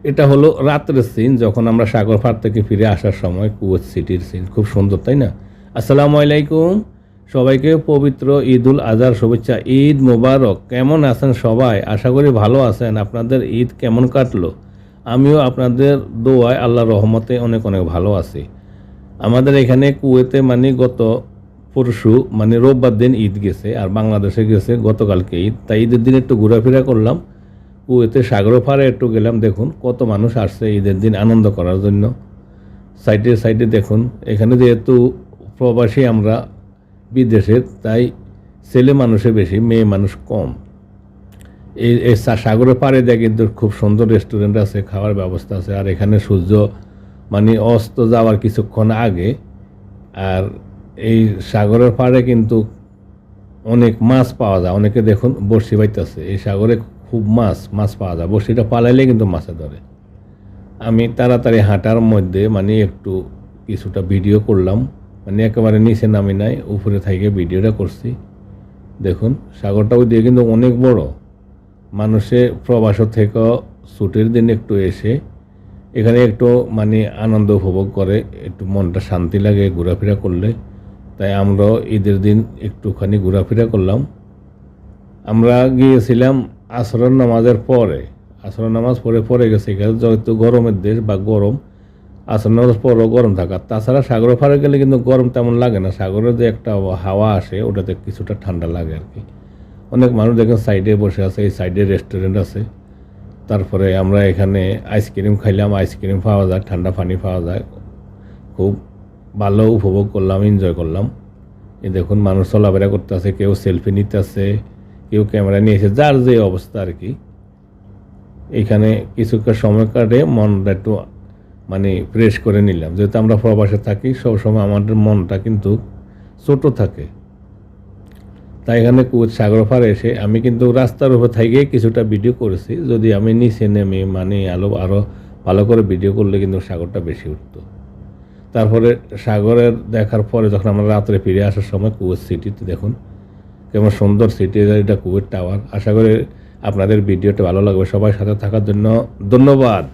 এটা হলো রাত্রের সিন, যখন আমরা সাগর পাড় থেকে ফিরে আসার সময় কুয়েত সিটির সিন। খুব সুন্দর, তাই না? আসসালামু আলাইকুম, সবাইকে পবিত্র ঈদ উল আজহার শুভেচ্ছা। ঈদ মোবারক। কেমন আছেন সবাই? আশা করি ভালো আছেন। আপনাদের ঈদ কেমন কাটলো? আমিও আপনাদের দোয়ায় আল্লাহর রহমতে অনেক অনেক ভালো আছি। আমাদের এখানে কুয়েতে মানে গত পরশু মানে রোববার দিন ঈদ গেছে, আর বাংলাদেশে গেছে গতকালকে ঈদ। তাই ঈদের দিন একটু ঘোরাফেরা করলাম, কুয়েতে সাগর পাড়ে একটু গেলাম। দেখুন কত মানুষ আসছে ঈদের দিন আনন্দ করার জন্য। সাইডে সাইডে দেখুন, এখানে যেহেতু প্রবাসী আমরা বিদেশের, তাই ছেলে মানুষে বেশি, মেয়ে মানুষ কম। এই সাগরের পাড়ে দেয় কিন্তু খুব সুন্দর রেস্টুরেন্ট আছে, খাওয়ার ব্যবস্থা আছে। আর এখানে সূর্য মানে অস্ত যাওয়ার কিছুক্ষণ আগে, আর এই সাগরের পাড়ে কিন্তু অনেক মাছ পাওয়া যায়। অনেকে দেখুন বড়শি বাইতেছে, এই সাগরে খুব মাছ পাওয়া যায়। বড়শিটা পালাইলে কিন্তু মাছে ধরে। আমি তাড়াতাড়ি হাঁটার মধ্যে মানে একটু কিছুটা ভিডিও করলাম, মানে একেবারে নিচে নামি নাই, উপরে থেকে ভিডিওটা করছি। দেখুন সাগরটা ওই দিয়ে কিন্তু অনেক বড়। মানুষে প্রবাস থেকে ছুটির দিন একটু এসে এখানে একটু মানে আনন্দ উপভোগ করে, একটু মনটা শান্তি লাগে ঘোরাফেরা করলে। তাই আমরাও ঈদের দিন একটুখানি ঘোরাফেরা করলাম। আমরা গিয়েছিলাম আসরের নামাজের পরে। আসরের নামাজ পরে গেছে, এখানে যেহেতু গরমের দেশ বা গরম, আসর নামাজ পরেও গরম থাকা। তাছাড়া সাগরের পাড়ে গেলে কিন্তু গরম তেমন লাগে না, সাগরের যে একটা হাওয়া আসে ওটাতে কিছুটা ঠান্ডা লাগে আর কি। অনেক মানুষ দেখেন সাইডে বসে আছে, এই সাইডে রেস্টুরেন্ট আছে। তারপরে আমরা এখানে আইসক্রিম খাইলাম, আইসক্রিম পাওয়া যায়, ঠান্ডা পানি পাওয়া যায়। খুব ভালো উপভোগ করলাম, এনজয় করলাম। এই দেখুন মানুষ চলাফেরা করতে আছে, কেউ সেলফি নিতে আছে, কেউ ক্যামেরা নিয়ে এসে, যার যে অবস্থা আর কি। এখানে কিছুটা সময় কাটে মনটা একটু মানে ফ্রেশ করে নিলাম। যেহেতু আমরা প্রবাসে থাকি, সবসময় আমাদের মনটা কিন্তু ছোট থাকে। তাই এখানে কুয়েত সাগর পাড়ে এসে আমি কিন্তু রাস্তার উপর থেকে কিছুটা ভিডিও করেছি। যদি আমি নিচে নেমে মানে আরও ভালো করে ভিডিও করলে কিন্তু সাগরটা বেশি উঠতো। তারপরে সাগরের দেখার পরে যখন আমরা রাত্রে ফিরে আসার সময় কুয়েত সিটিতে দেখুন কেমন সুন্দর সিটি, এটা কুয়েত টাওয়ার। আশা করি আপনাদের ভিডিওটা ভালো লাগবে। সবাই সাথে থাকার জন্য ধন্যবাদ।